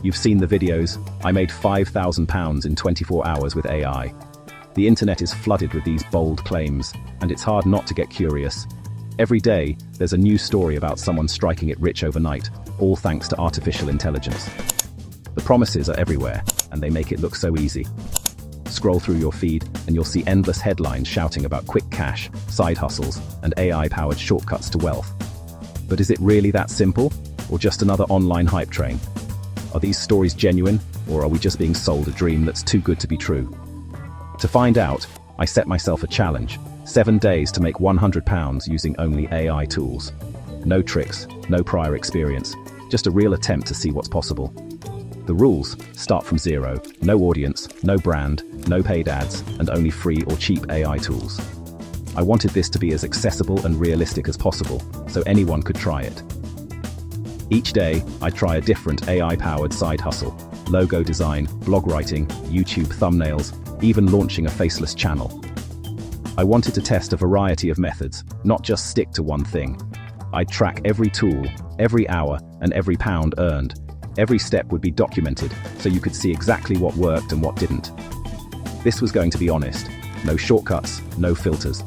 You've seen the videos. I made £5,000 in 24 hours with AI. The internet is flooded with these bold claims, and it's hard not to get curious. Every day, there's a new story about someone striking it rich overnight, all thanks to artificial intelligence. The promises are everywhere, and they make it look so easy. Scroll through your feed, and you'll see endless headlines shouting about quick cash, side hustles, and AI-powered shortcuts to wealth. But is it really that simple, or just another online hype train? Are these stories genuine, or are we just being sold a dream that's too good to be true? To find out, I set myself a challenge: 7 days to make £100 using only AI tools. No tricks, no prior experience, just a real attempt to see what's possible. The rules: start from zero, no audience, no brand, no paid ads, and only free or cheap AI tools. I wanted this to be as accessible and realistic as possible, so anyone could try it. Each day, I'd try a different AI-powered side hustle: logo design, blog writing, YouTube thumbnails, even launching a faceless channel. I wanted to test a variety of methods, not just stick to one thing. I'd track every tool, every hour, and every pound earned. Every step would be documented, so you could see exactly what worked and what didn't. This was going to be honest. No shortcuts, no filters.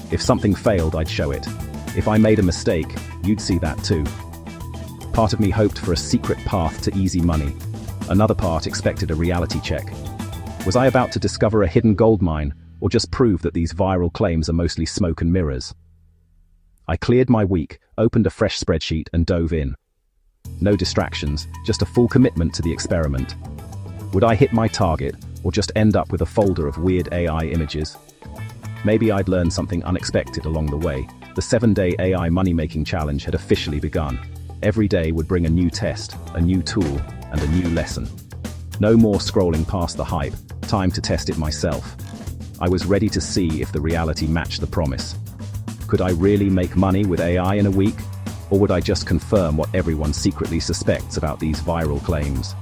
If something failed, I'd show it. If I made a mistake, you'd see that too. Part of me hoped for a secret path to easy money. Another part expected a reality check. Was I about to discover a hidden gold mine, or just prove that these viral claims are mostly smoke and mirrors? I cleared my week, opened a fresh spreadsheet, and dove in. No distractions, just a full commitment to the experiment. Would I hit my target, or just end up with a folder of weird AI images? Maybe I'd learn something unexpected along the way. The 7-day AI money-making challenge had officially begun. Every day would bring a new test, a new tool, and a new lesson. No more scrolling past the hype, time to test it myself. I was ready to see if the reality matched the promise. Could I really make money with AI in a week? Or would I just confirm what everyone secretly suspects about these viral claims?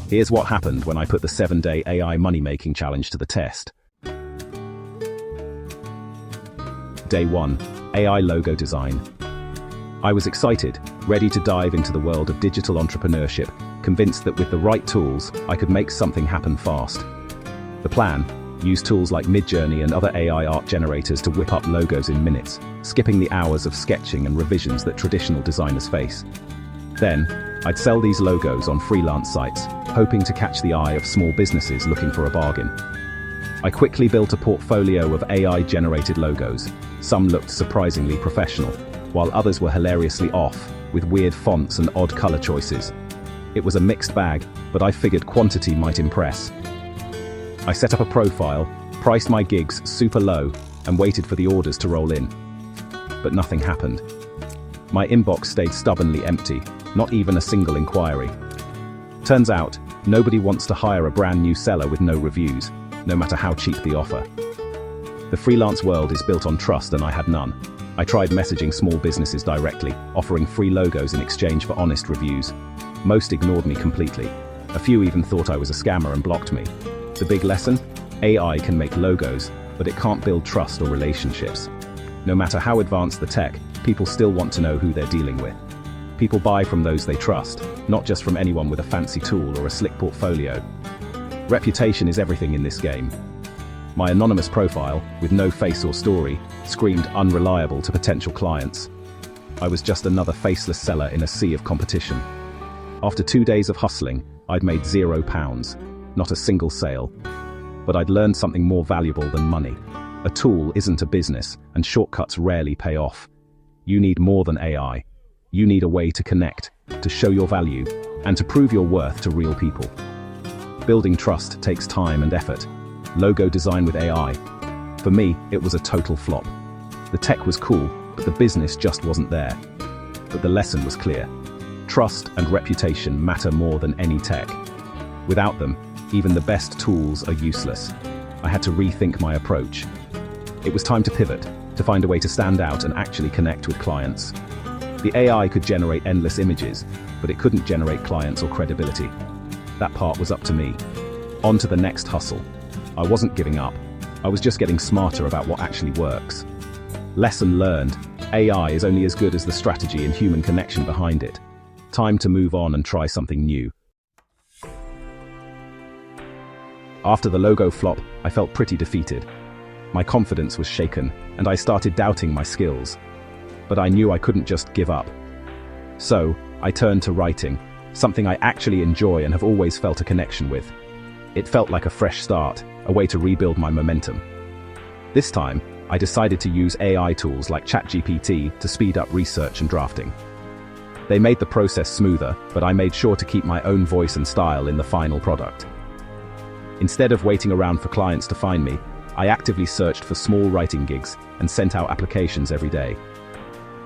Here's what happened when I put the 7-day AI money-making challenge to the test. Day 1. AI logo design. I was excited, ready to dive into the world of digital entrepreneurship, convinced that with the right tools, I could make something happen fast. The plan: use tools like Midjourney and other AI art generators to whip up logos in minutes, skipping the hours of sketching and revisions that traditional designers face. Then, I'd sell these logos on freelance sites, hoping to catch the eye of small businesses looking for a bargain. I quickly built a portfolio of AI-generated logos. Some looked surprisingly professional, while others were hilariously off, with weird fonts and odd color choices. It was a mixed bag, but I figured quantity might impress. I set up a profile, priced my gigs super low, and waited for the orders to roll in. But nothing happened. My inbox stayed stubbornly empty, not even a single inquiry. Turns out, nobody wants to hire a brand new seller with no reviews, no matter how cheap the offer. The freelance world is built on trust, and I had none. I tried messaging small businesses directly, offering free logos in exchange for honest reviews. Most ignored me completely. A few even thought I was a scammer and blocked me. The big lesson? AI can make logos, but it can't build trust or relationships. No matter how advanced the tech, people still want to know who they're dealing with. People buy from those they trust, not just from anyone with a fancy tool or a slick portfolio. Reputation is everything in this game. My anonymous profile, with no face or story, screamed unreliable to potential clients. I was just another faceless seller in a sea of competition. After 2 days of hustling, I'd made £0, not a single sale. But I'd learned something more valuable than money. A tool isn't a business, and shortcuts rarely pay off. You need more than AI. You need a way to connect, to show your value, and to prove your worth to real people. Building trust takes time and effort. Logo design with AI. For me, it was a total flop. The tech was cool, but the business just wasn't there. But the lesson was clear. Trust and reputation matter more than any tech. Without them, even the best tools are useless. I had to rethink my approach. It was time to pivot, to find a way to stand out and actually connect with clients. The AI could generate endless images, but it couldn't generate clients or credibility. That part was up to me. On to the next hustle. I wasn't giving up. I was just getting smarter about what actually works. Lesson learned: AI is only as good as the strategy and human connection behind it. Time to move on and try something new. After the logo flop, I felt pretty defeated. My confidence was shaken, and I started doubting my skills. But I knew I couldn't just give up. So, I turned to writing, something I actually enjoy and have always felt a connection with. It felt like a fresh start, a way to rebuild my momentum. This time, I decided to use AI tools like ChatGPT to speed up research and drafting. They made the process smoother, but I made sure to keep my own voice and style in the final product. Instead of waiting around for clients to find me, I actively searched for small writing gigs and sent out applications every day.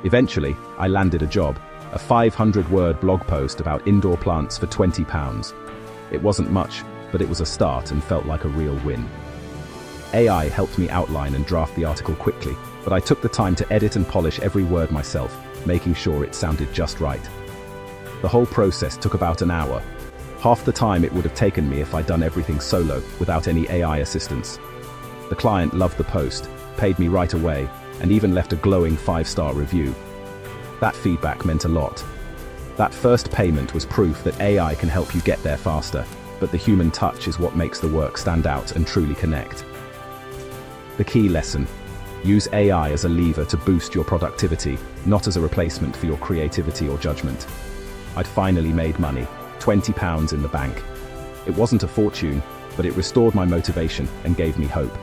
Eventually, I landed a job, a 500-word blog post about indoor plants for £20. It wasn't much, but it was a start and felt like a real win. AI helped me outline and draft the article quickly, but I took the time to edit and polish every word myself, making sure it sounded just right. The whole process took about an hour, half the time it would have taken me if I'd done everything solo, without any AI assistance. The client loved the post, paid me right away, and even left a glowing 5-star review. That feedback meant a lot. That first payment was proof that AI can help you get there faster, but the human touch is what makes the work stand out and truly connect. The key lesson: use AI as a lever to boost your productivity, not as a replacement for your creativity or judgment. I'd finally made money, £20 in the bank. It wasn't a fortune, but it restored my motivation and gave me hope.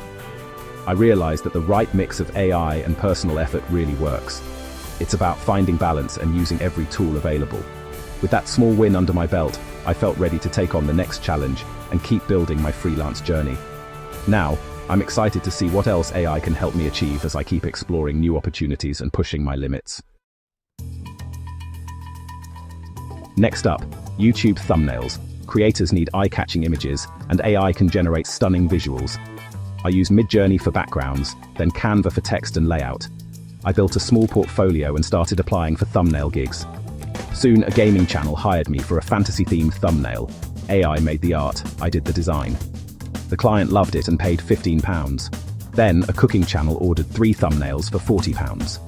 I realized that the right mix of AI and personal effort really works. It's about finding balance and using every tool available. With that small win under my belt, I felt ready to take on the next challenge and keep building my freelance journey. Now, I'm excited to see what else AI can help me achieve as I keep exploring new opportunities and pushing my limits. Next up, YouTube thumbnails. Creators need eye-catching images, and AI can generate stunning visuals. I use Midjourney for backgrounds, then Canva for text and layout. I built a small portfolio and started applying for thumbnail gigs. Soon, a gaming channel hired me for a fantasy-themed thumbnail. AI made the art, I did the design. The client loved it and paid £15. Then, a cooking channel ordered 3 thumbnails for £40.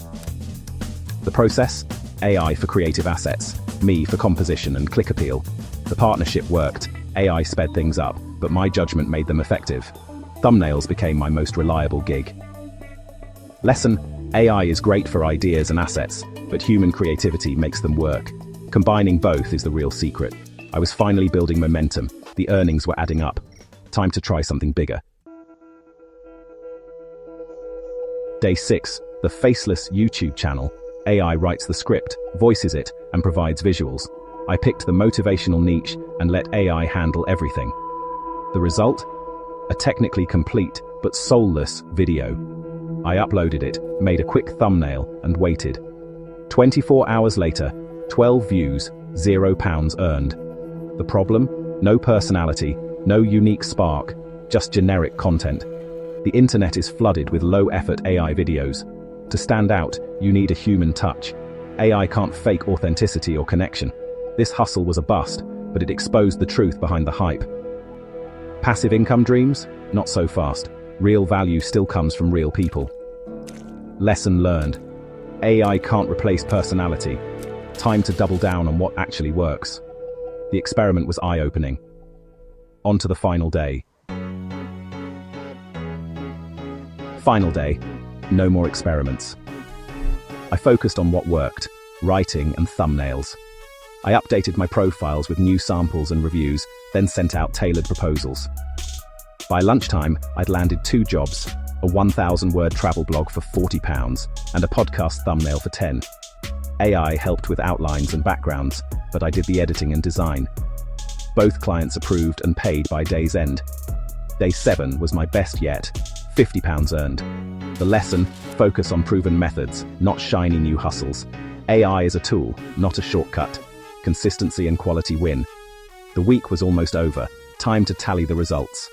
The process? AI for creative assets, me for composition and click appeal. The partnership worked, AI sped things up, but my judgment made them effective. Thumbnails became my most reliable gig. Lesson: AI is great for ideas and assets, but human creativity makes them work. Combining both is the real secret. I was finally building momentum, the earnings were adding up. Time to try something bigger. Day 6, the Faceless YouTube channel. AI writes the script, voices it, and provides visuals. I picked the motivational niche and let AI handle everything. The result? A technically complete, but soulless video. I uploaded it, made a quick thumbnail, and waited. 24 hours later, 12 views, £0 earned. The problem? No personality, no unique spark, just generic content. The internet is flooded with low-effort AI videos. To stand out, you need a human touch. AI can't fake authenticity or connection. This hustle was a bust, but it exposed the truth behind the hype. Passive income dreams? Not so fast. Real value still comes from real people. Lesson learned. AI can't replace personality. Time to double down on what actually works. The experiment was eye-opening. On to the final day. Final day. No more experiments. I focused on what worked, writing and thumbnails. I updated my profiles with new samples and reviews, then sent out tailored proposals. By lunchtime, I'd landed 2 jobs, a 1,000-word travel blog for £40 and a podcast thumbnail for £10. AI helped with outlines and backgrounds, but I did the editing and design. Both clients approved and paid by day's end. Day 7 was my best yet, £50 earned. The lesson: focus on proven methods, not shiny new hustles. AI is a tool, not a shortcut. Consistency and quality win. The week was almost over. Time to tally the results.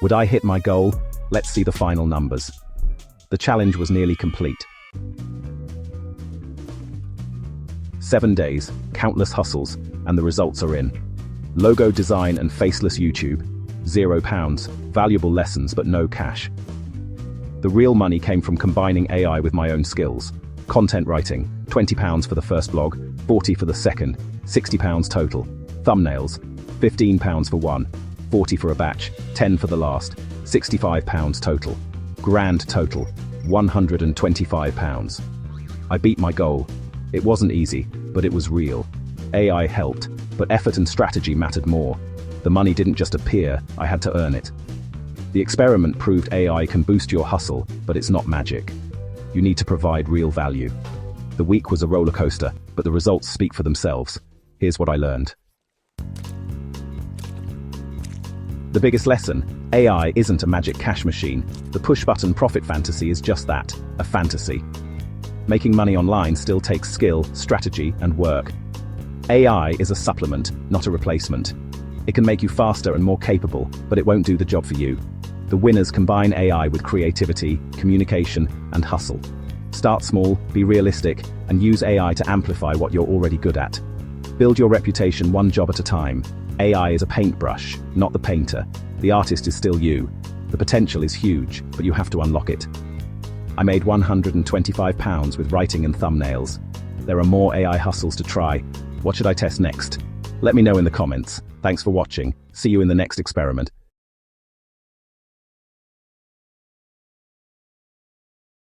Would I hit my goal? Let's see the final numbers. The challenge was nearly complete. 7 days, countless hustles, and the results are in. Logo design and faceless YouTube, £0, valuable lessons but no cash. The real money came from combining AI with my own skills. Content writing, £20 for the first blog, £40 for the second, £60 total. Thumbnails, £15 for one, 40 for a batch, 10 for the last, £65 total. Grand total, £125. I beat my goal. It wasn't easy, but it was real. AI helped, but effort and strategy mattered more. The money didn't just appear, I had to earn it. The experiment proved AI can boost your hustle, but it's not magic. You need to provide real value. The week was a roller coaster, but the results speak for themselves. Here's what I learned. The biggest lesson: AI isn't a magic cash machine. The push-button profit fantasy is just that, a fantasy. Making money online still takes skill, strategy, and work. AI is a supplement, not a replacement. It can make you faster and more capable, but it won't do the job for you. The winners combine AI with creativity, communication, and hustle. Start small, be realistic, and use AI to amplify what you're already good at. Build your reputation one job at a time. AI is a paintbrush, not the painter. The artist is still you. The potential is huge, but you have to unlock it. I made £125 with writing and thumbnails. There are more AI hustles to try. What should I test next? Let me know in the comments. Thanks for watching. See you in the next experiment.